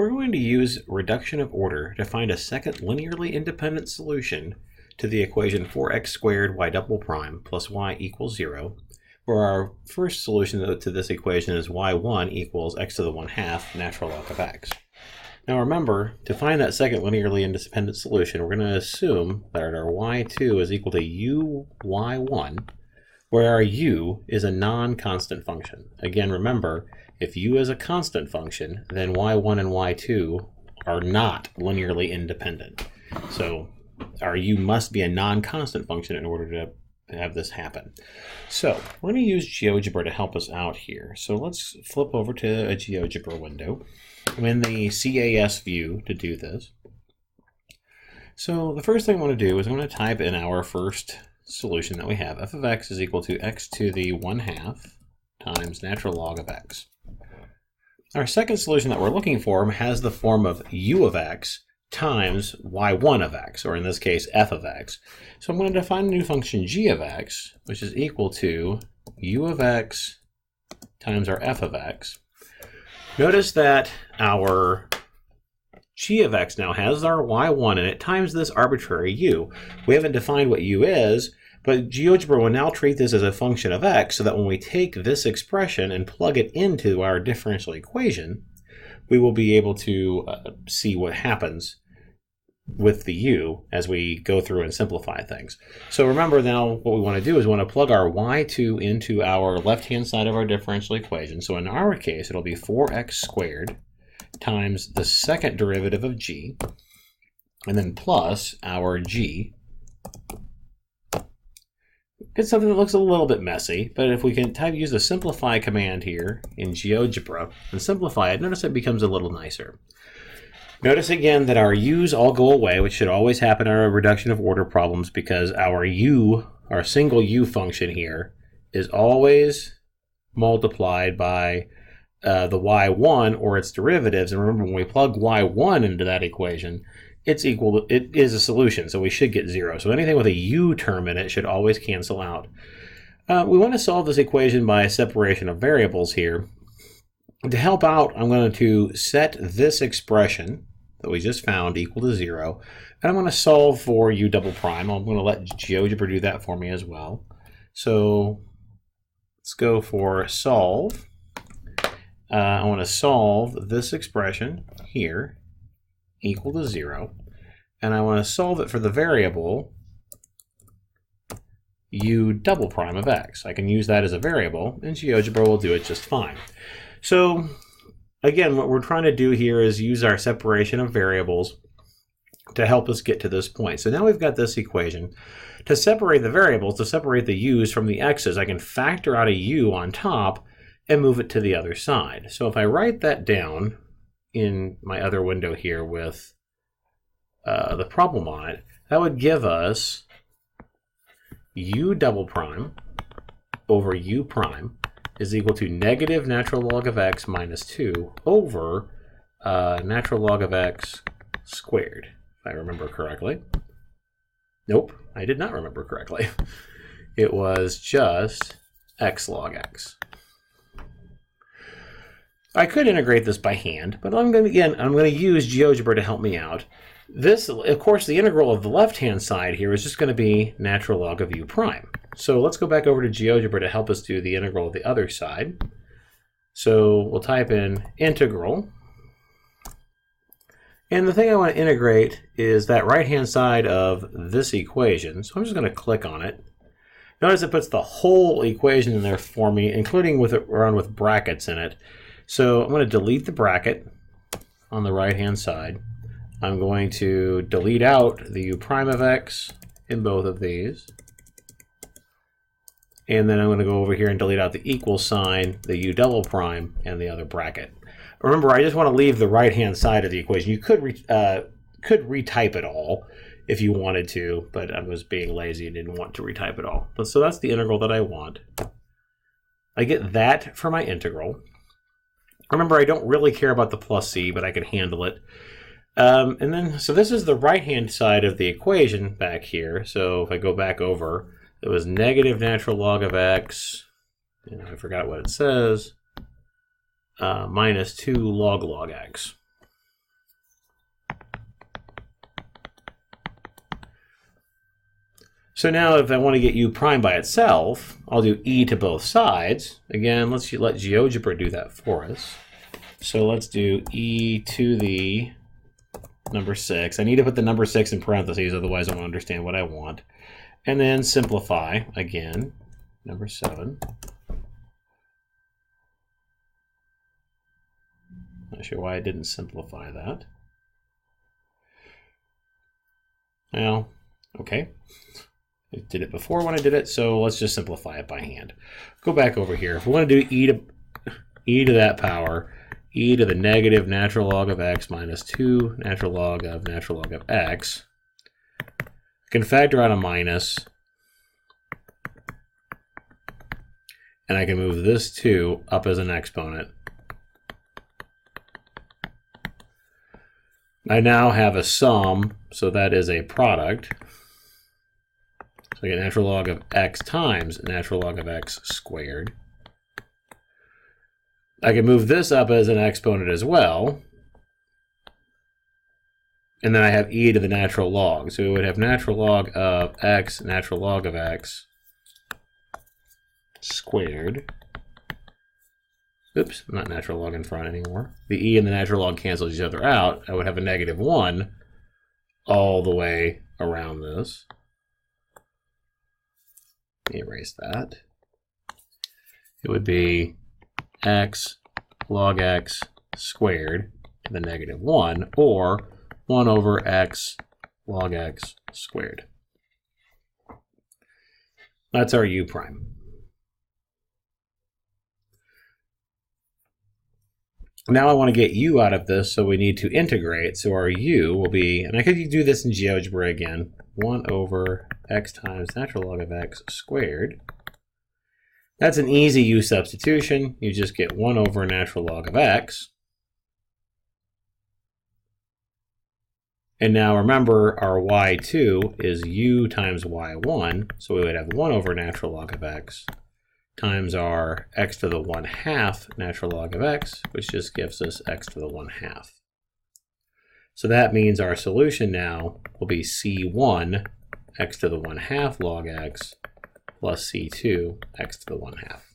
We're going to use reduction of order to find a second linearly independent solution to the equation 4x squared y double prime plus y equals 0, where our first solution to this equation is y1 equals x to the 1/2 natural log of x. Now remember, to find that second linearly independent solution, we're going to assume that our y2 is equal to uy1, where our u is a non-constant function. Again, remember, if u is a constant function, then y1 and y2 are not linearly independent. So our u must be a non-constant function in order to have this happen. So we're going to use GeoGebra to help us out here. So let's flip over to a GeoGebra window. I'm in the CAS view to do this. So the first thing I want to do is I'm going to type in our first solution that we have. F of x is equal to x to the 1/2 times natural log of x. Our second solution that we're looking for has the form of u of x times y1 of x, or in this case, f of x. So I'm going to define a new function g of x, which is equal to u of x times our f of x. Notice that our g of x now has our y1 in it times this arbitrary u. We haven't defined what u is, but GeoGebra will now treat this as a function of x so that when we take this expression and plug it into our differential equation, we will be able to see what happens with the u as we go through and simplify things. So remember now what we want to do is we want to plug our y2 into our left-hand side of our differential equation. So in our case, it'll be 4x squared times the second derivative of g, and then plus our g. It's something that looks a little bit messy, but if we can use the simplify command here in GeoGebra and simplify it, notice it becomes a little nicer. Notice again that our u's all go away, which should always happen in our reduction of order problems, because our u, our single u function here, is always multiplied by the y1 or its derivatives. And remember, when we plug y1 into that equation, it is a solution, so we should get 0. So anything with a u term in it should always cancel out. We want to solve this equation by separation of variables here. To help out, I'm going to set this expression that we just found equal to 0, and I'm going to solve for u double prime. I'm going to let GeoGebra do that for me as well. So let's go for solve. I want to solve this expression here equal to 0, and I want to solve it for the variable u double prime of x. I can use that as a variable, and GeoGebra will do it just fine. So again, what we're trying to do here is use our separation of variables to help us get to this point. So now we've got this equation. To separate the variables, to separate the u's from the x's, I can factor out a u on top and move it to the other side. So if I write that down in my other window here with the problem on it, that would give us u double prime over u prime is equal to negative natural log of x minus 2 over natural log of x squared, if I remember correctly. Nope, I did not remember correctly. It was just x log x. I could integrate this by hand, but I'm going to use GeoGebra to help me out. This, of course, the integral of the left-hand side here is just going to be natural log of u prime. So let's go back over to GeoGebra to help us do the integral of the other side. So we'll type in integral. And the thing I want to integrate is that right-hand side of this equation. So I'm just going to click on it. Notice it puts the whole equation in there for me, including with brackets in it. So I'm going to delete the bracket on the right-hand side. I'm going to delete out the u prime of x in both of these. And then I'm going to go over here and delete out the equal sign, the u double prime, and the other bracket. Remember, I just want to leave the right-hand side of the equation. You could retype it all if you wanted to, but I was being lazy and didn't want to retype it all. So that's the integral that I want. I get that for my integral. Remember, I don't really care about the plus c, but I can handle it. So this is the right-hand side of the equation back here. So if I go back over, it was negative natural log of x, and I forgot what it says, minus 2 log x. So now if I want to get u prime by itself, I'll do e to both sides. Again, let's let GeoGebra do that for us. So let's do e to the number 6. I need to put the number 6 in parentheses, otherwise I won't understand what I want. And then simplify, again, number 7. Not sure why I didn't simplify that. Well, okay. I did it before when I did it, so let's just simplify it by hand. Go back over here. If we want to do e to that power, e to the negative natural log of x minus 2 natural log of x, I can factor out a minus, and I can move this 2 up as an exponent. I now have a sum, so that is a product. So I get natural log of x times natural log of x squared. I can move this up as an exponent as well. And then I have e to the natural log. So we would have natural log of x squared. Oops, not natural log in front anymore. The e and the natural log cancel each other out. I would have a negative 1 all the way around this. Let me erase that. It would be x log x squared to the negative 1, or 1 over x log x squared. That's our u prime. Now I want to get u out of this, so we need to integrate. So our u will be, and I could do this in GeoGebra again, 1 over x times natural log of x squared. That's an easy u substitution. You just get 1 over natural log of x. And now remember, our y2 is u times y1, so we would have 1 over natural log of x times our x to the 1/2 natural log of x, which just gives us x to the 1/2. So that means our solution now will be c1 x to the 1/2 log x plus c2 x to the 1/2.